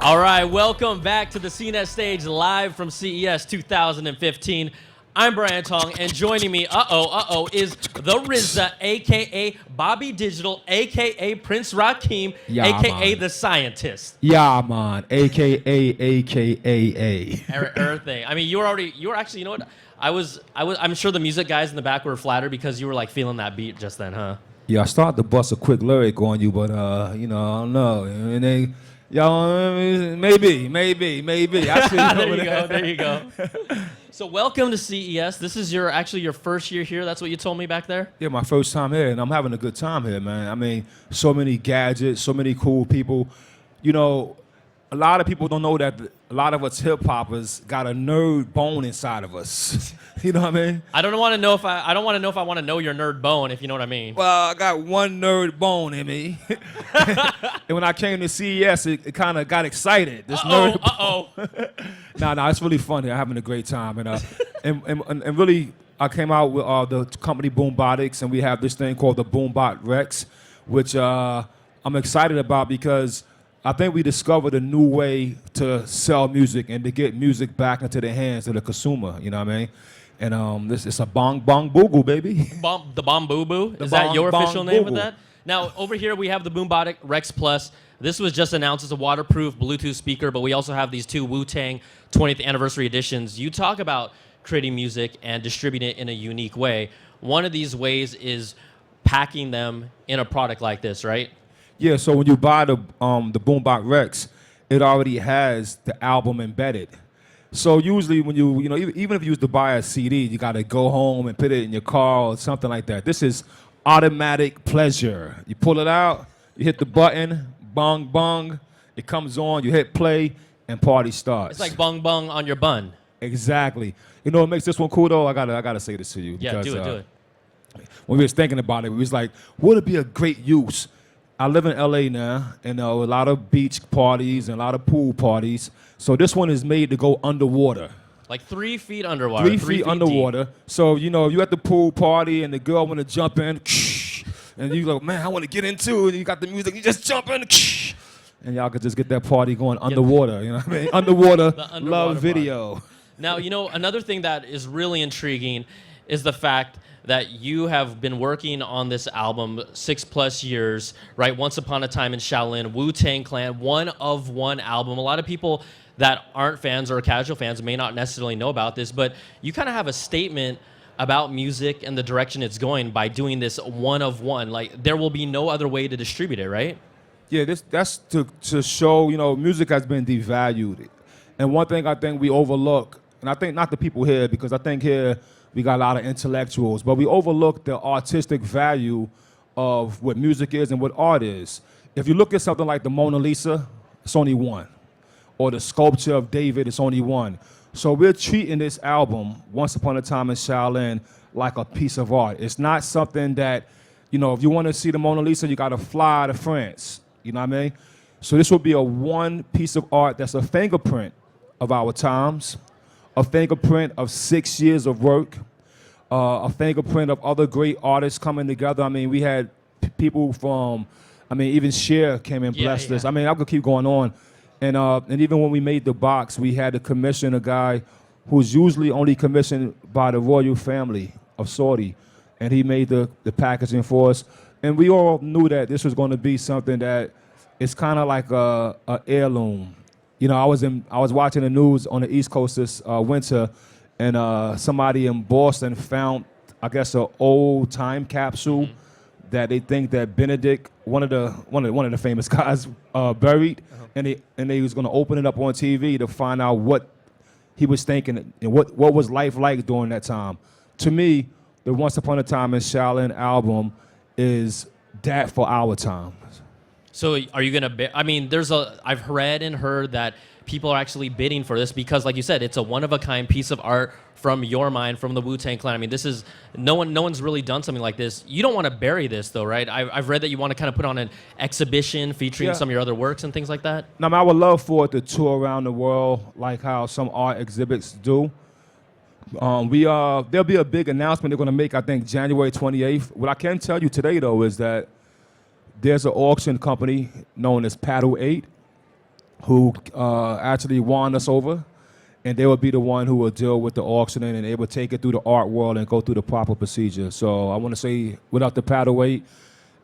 All right, welcome back to the CNET stage live from CES 2015. I'm Brian Tong, and joining me, is the RZA, a.k.a. Bobby Digital, a.k.a. Prince Rakim, a.k.a. The Scientist. Yeah, man, a.k.a. Everything. I mean, you were actually, you know what? I'm sure the music guys in the back were flattered because you were like feeling that beat just then, huh? Yeah, I started to bust a quick lyric on you, but, I don't know. And they... Y'all, maybe. There you go. So welcome to CES. This is your first year here. That's what you told me back there? Yeah, my first time here, and I'm having a good time here, man. I mean, so many gadgets, so many cool people. You know, a lot of people don't know that a lot of us hip-hoppers got a nerd bone inside of us. You know what I mean? I don't want to know if I want to know your nerd bone, if you know what I mean. Well, I got one nerd bone in me. And when I came to CES, it kind of got excited. This nerd bone. No, it's really fun here. I'm having a great time. And really, I came out with the company Boombotix, and we have this thing called the Boombotix, which I'm excited about because I think we discovered a new way to sell music and to get music back into the hands of the consumer, you know what I mean? And this is a bong boogle, baby. The Bomb Boo Boo? Is that your official name with that? Now, over here we have the Boombotix Rex Plus. This was just announced as a waterproof Bluetooth speaker, but we also have these two Wu-Tang 20th anniversary editions. You talk about creating music and distributing it in a unique way. One of these ways is packing them in a product like this, right? Yeah, so when you buy the Boombotix Rex, it already has the album embedded. So usually when you even if you used to buy a CD, you got to go home and put it in your car or something like that. This is automatic pleasure. You pull it out, you hit the button, bong bong, it comes on, you hit play, and party starts. It's like bong bong on your bun. Exactly. You know what makes this one cool though? I gotta say this to you. Yeah, because, do it. When we was thinking about it, we was like, would it be a great use? I live in LA now, and a lot of beach parties and a lot of pool parties. So this one is made to go underwater. Like 3 feet underwater. 3 feet underwater. Deep. So, you at the pool party and the girl want to jump in, and you like, man, I want to get into it. And you got the music, you just jump in, and y'all could just get that party going underwater. You know what I mean? Underwater love video. Party. Now, another thing that is really intriguing is the fact that you have been working on this album 6+ years, right? Once Upon a Time in Shaolin, Wu-Tang Clan, one of one album. A lot of people that aren't fans or casual fans may not necessarily know about this, but you kind of have a statement about music and the direction it's going by doing this one of one. Like, there will be no other way to distribute it, right? Yeah, that's to show, music has been devalued. And one thing I think we overlook, and I think not the people here, because I think here, we got a lot of intellectuals, but we overlook the artistic value of what music is and what art is. If you look at something like the Mona Lisa, it's only one. Or the sculpture of David, it's only one. So we're treating this album, Once Upon a Time in Shaolin, like a piece of art. It's not something that, if you want to see the Mona Lisa, you got to fly to France. You know what I mean? So this will be a one piece of art that's a fingerprint of our times, a fingerprint of 6 years of work, a fingerprint of other great artists coming together. I mean, we had people from, even Cher came and blessed us. I mean, I could keep going on. And even when we made the box, we had to commission a guy who's usually only commissioned by the royal family of Saudi, and he made the packaging for us. And we all knew that this was going to be something that is kind of like a heirloom. I was watching the news on the East Coast this winter, and somebody in Boston found, I guess, an old time capsule that they think that Benedict, one of the famous guys, buried, and they was going to open it up on TV to find out what he was thinking and what was life like during that time. To me, the Once Upon a Time in Shaolin album is that for our time. So are you going to I've read and heard that people are actually bidding for this because, like you said, it's a one-of-a-kind piece of art from your mind, from the Wu-Tang Clan. I mean, this is, no one's really done something like this. You don't want to bury this, though, right? I've read that you want to kind of put on an exhibition featuring some of your other works and things like that. Now, I would love for it to tour around the world like how some art exhibits do. There'll be a big announcement they're going to make, I think, January 28th. What I can tell you today, though, is that there's an auction company known as Paddle 8 who actually won us over, and they will be the one who will deal with the auctioning, and they will take it through the art world and go through the proper procedure. So I want to say, without the Paddle 8,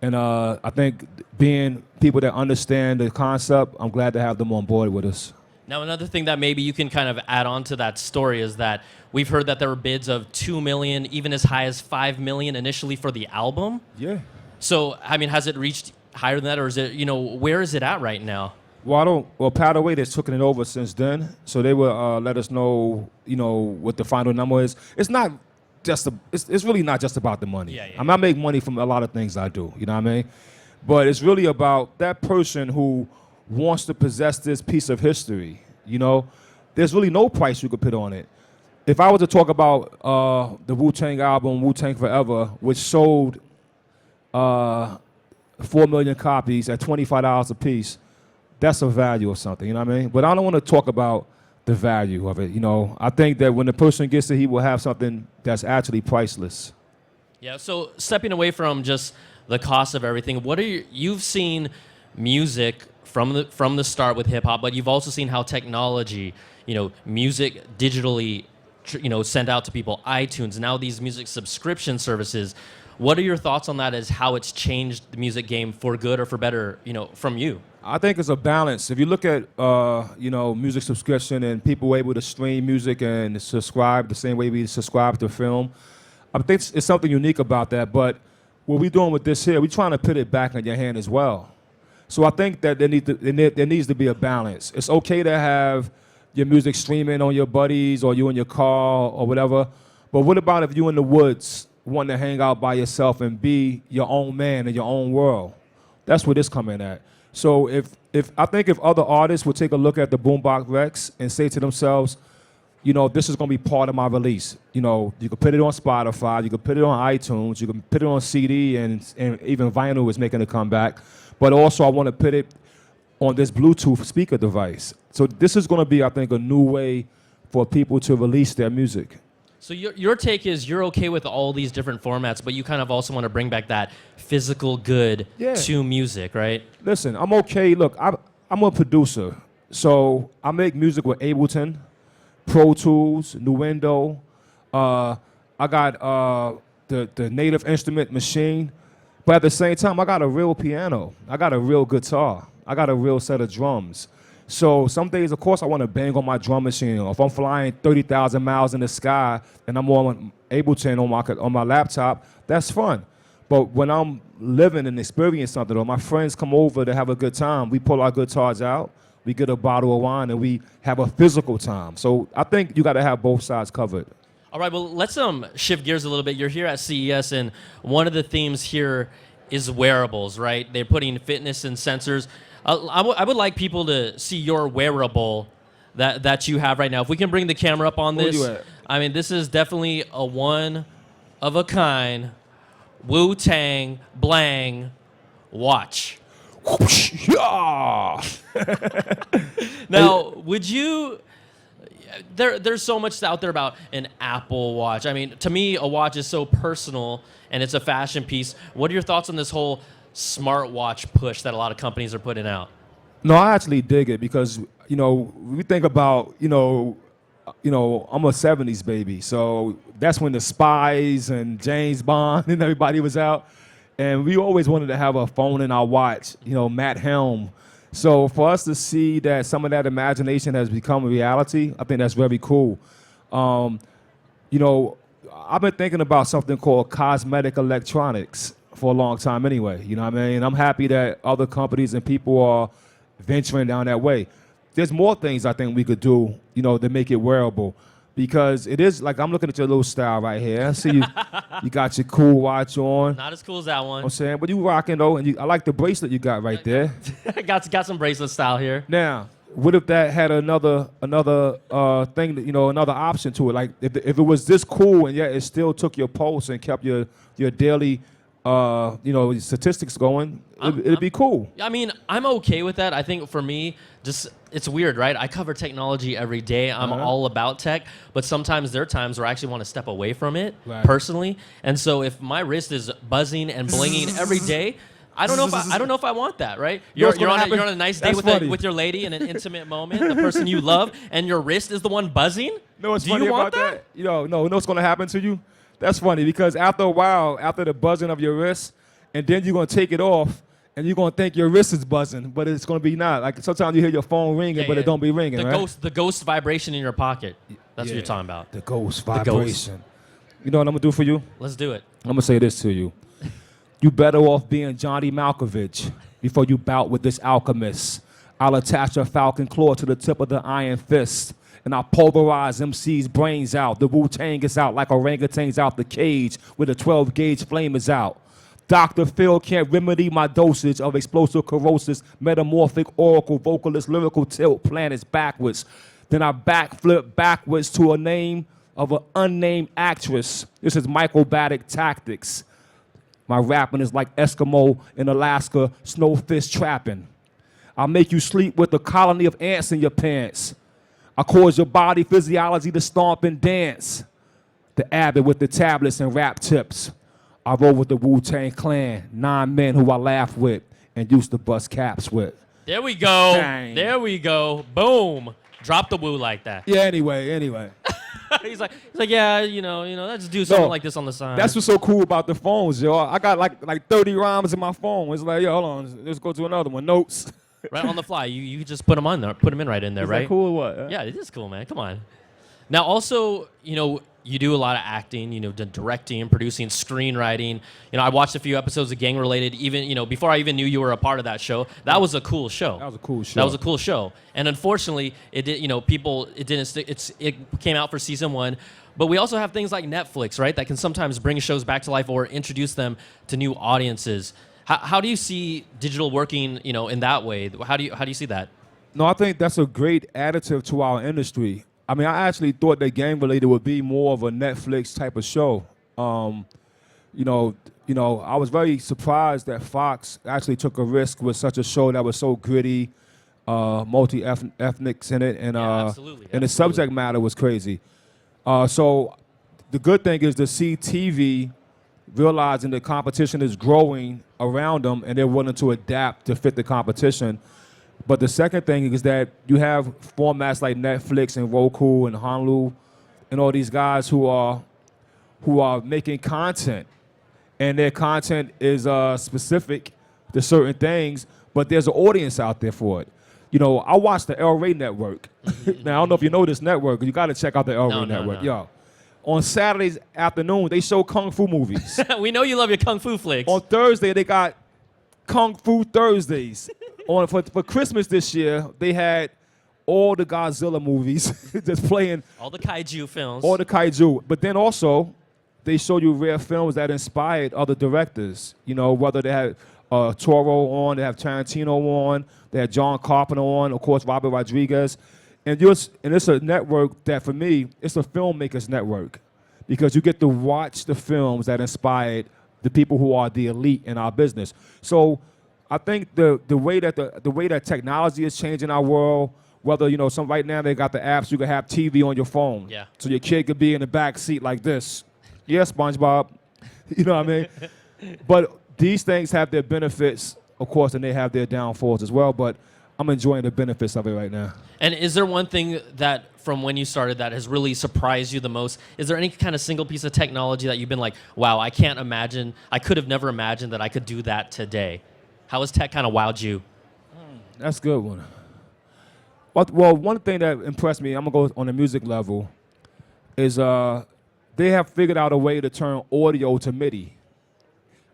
and I think being people that understand the concept, I'm glad to have them on board with us. Now, another thing that maybe you can kind of add on to that story is that we've heard that there were bids of 2 million, even as high as 5 million initially for the album. Yeah. So, I mean, has it reached higher than that, or is it, where is it at right now? Well, Paddle Way, they've taken it over since then, so they will let us know, what the final number is. It's not just it's really not just about the money. Yeah. I make money from a lot of things I do, you know what I mean? But it's really about that person who wants to possess this piece of history, There's really no price you could put on it. If I were to talk about the Wu-Tang album, Wu-Tang Forever, which sold 4 million copies at $25 a piece, that's a value of something, you know what I mean? But I don't want to talk about the value of it, I think that when the person gets it, he will have something that's actually priceless. Yeah, so stepping away from just the cost of everything, you've seen music from the start with hip hop, but you've also seen how technology, music digitally, sent out to people, iTunes, now these music subscription services. What are your thoughts on that as how it's changed the music game for good or for better, from you? I think it's a balance. If you look at, music subscription and people were able to stream music and subscribe the same way we subscribe to film, I think it's something unique about that. But what we're doing with this here, we're trying to put it back in your hand as well. So I think that there needs to be a balance. It's okay to have your music streaming on your buddies or you in your car or whatever, but what about if you in the woods want to hang out by yourself and be your own man in your own world? That's where this come in at. So if other artists would take a look at the Boombotix and say to themselves, this is going to be part of my release. You can put it on Spotify, you can put it on iTunes, you can put it on CD, and even vinyl is making a comeback. But also I want to put it on this Bluetooth speaker device. So this is going to be, I think, a new way for people to release their music. So your take is you're okay with all these different formats, but you kind of also want to bring back that physical good to music, right? Listen, I'm okay. Look, I'm a producer, so I make music with Ableton, Pro Tools, Nuendo. I got the native instrument machine, but at the same time, I got a real piano. I got a real guitar. I got a real set of drums. So some days, of course, I want to bang on my drum machine. If I'm flying 30,000 miles in the sky and I'm on Ableton on my laptop, that's fun. But when I'm living and experiencing something, or my friends come over to have a good time, we pull our guitars out, we get a bottle of wine, and we have a physical time. So I think you got to have both sides covered. All right, well, let's shift gears a little bit. You're here at CES, and one of the themes here is wearables, right? They're putting fitness and sensors. I would like people to see your wearable that you have right now. If we can bring the camera up on this. I mean, this is definitely a one-of-a-kind Wu-Tang Blang watch. Now, would you... There's so much out there about an Apple Watch. I mean, to me, a watch is so personal, and it's a fashion piece. What are your thoughts on this whole smartwatch push that a lot of companies are putting out? No, I actually dig it because, we think about, I'm a 70s baby. So that's when the Spies and James Bond and everybody was out. And we always wanted to have a phone in our watch, Matt Helm. So for us to see that some of that imagination has become a reality, I think that's very cool. I've been thinking about something called cosmetic electronics for a long time anyway, you know what I mean? I'm happy that other companies and people are venturing down that way. There's more things I think we could do, to make it wearable. Because it is, like, I'm looking at your little style right here. I see you got your cool watch on. Not as cool as that one. I'm saying, but you rocking though, and I like the bracelet you got right there. got some bracelet style here. Now, what if that had another thing, another option to it? Like, if it was this cool and yet it still took your pulse and kept your daily statistics going, it'd be cool. I mean, I'm okay with that. I think for me, just it's weird, right? I cover technology every day. I'm all about tech, but sometimes there are times where I actually want to step away from it personally. And so if my wrist is buzzing and blinging every day, I don't know if I want that, right? You're on a nice day with your lady in an intimate moment, the person you love, and your wrist is the one buzzing. No, what's funny about that? No, what's going to happen to you? That's funny because after a while, after the buzzing of your wrist, and then you're going to take it off, and you're going to think your wrist is buzzing, but it's going to be not. Like sometimes you hear your phone ringing, but it don't be ringing, The ghost vibration in your pocket. That's what you're talking about. The ghost vibration. You know what I'm going to do for you? Let's do it. I'm going to say this to you. You better off being Johnny Malkovich before you bout with this alchemist. I'll attach a falcon claw to the tip of the iron fist, and I'll pulverize MC's brains out. The Wu-Tang is out like orangutans out the cage where the 12-gauge flame is out. Dr. Phil can't remedy my dosage of explosive corrosive, metamorphic, oracle, vocalist, lyrical tilt, planets backwards. Then I backflip backwards to a name of an unnamed actress. This is microbatic tactics. My rapping is like Eskimo in Alaska, snowfish trapping. I'll make you sleep with a colony of ants in your pants. I cause your body physiology to stomp and dance. The abbot with the tablets and rap tips. I roll with the Wu-Tang Clan, 9 men who I laugh with and used to bust caps with. There we go. Dang. There we go. Boom. Drop the woo like that. Yeah, anyway. he's like, yeah, let's do something like this on the side. That's what's so cool about the phones, yo. I got like 30 rhymes in my phone. It's like, yo, hold on, let's go to another one. Notes. Right on the fly. You just put them on there, put them in right in there, Is right? That cool or what? Yeah, it is cool, man. Come on. Now, also, you do a lot of acting, directing and producing, screenwriting. I watched a few episodes of Gang Related, even, before I even knew you were a part of that show. That was a cool show. That was a cool show. And unfortunately, it did, it didn't stick. It came out for season 1. But we also have things like Netflix, right? That can sometimes bring shows back to life or introduce them to new audiences. How do you see digital working, in that way? How do you see that? No, I think that's a great additive to our industry. I mean, I actually thought that Game Related would be more of a Netflix type of show. I was very surprised that Fox actually took a risk with such a show that was so gritty, multi-ethnics in it, and absolutely. The subject matter was crazy. So the good thing is to see TV realizing the competition is growing around them, and they're willing to adapt to fit the competition. But the second thing is that you have formats like Netflix and Roku and Hulu and all these guys who are making content, and their content is specific to certain things, but there's an audience out there for it. I watch the El Rey Network. Now, I don't know if you know this network, you got to check out the El Rey Network. No. Yo, on Saturdays afternoon, they show Kung Fu movies. We know you love your Kung Fu flicks. On Thursday, they got Kung Fu Thursdays. For Christmas this year, they had all the Godzilla movies just playing. All the kaiju films. All the kaiju. But then also, they show you rare films that inspired other directors. Whether they had Toro on, they have Tarantino on, they had John Carpenter on, of course, Robert Rodriguez. And it's a network that, for me, it's a filmmakers network because you get to watch the films that inspired the people who are the elite in our business. So I think the way that technology is changing our world, whether, right now they got the apps, you can have TV on your phone. Yeah. So your kid could be in the back seat like this. Yeah, SpongeBob. You know what I mean? But these things have their benefits, of course, and they have their downfalls as well. But I'm enjoying the benefits of it right now. And is there one thing that from when you started that has really surprised you the most? Is there any kind of single piece of technology that you've been like, wow, I could have never imagined that I could do that today? How has tech kind of wowed you? That's a good one. Well, one thing that impressed me, I'm going to go on the music level, is they have figured out a way to turn audio to MIDI.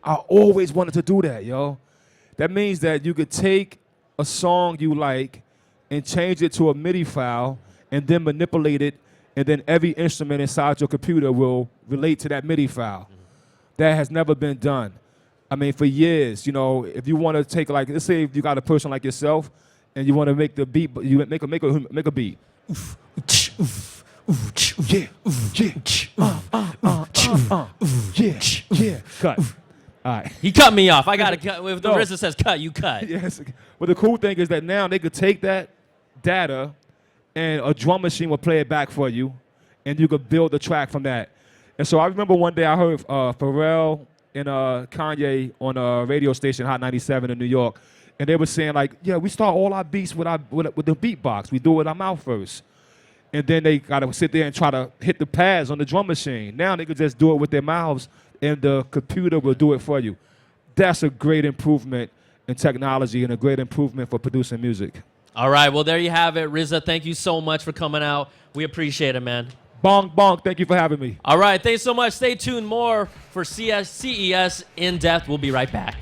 I always wanted to do that, yo. That means that you could take a song you like and change it to a MIDI file and then manipulate it, and then every instrument inside your computer will relate to that MIDI file. That has never been done. I mean, for years, if you want to take, like, let's say if you got a person like yourself and you want to make the beat, you make a beat. Yeah. Cut. All right. He cut me off. I got to cut. If the No. RZA says cut, you cut. Yes. But the cool thing is that now they could take that data and a drum machine will play it back for you, and you could build the track from that. And so I remember one day I heard Pharrell and Kanye on a radio station, Hot 97 in New York, and they were saying like, yeah, we start all our beats with the beatbox. We do it with our mouth first. And then they got to sit there and try to hit the pads on the drum machine. Now they could just do it with their mouths, and the computer will do it for you. That's a great improvement in technology and a great improvement for producing music. All right. Well, there you have it. RZA, thank you so much for coming out. We appreciate it, man. Bonk, bonk. Thank you for having me. All right. Thanks so much. Stay tuned more for CES In Depth. We'll be right back.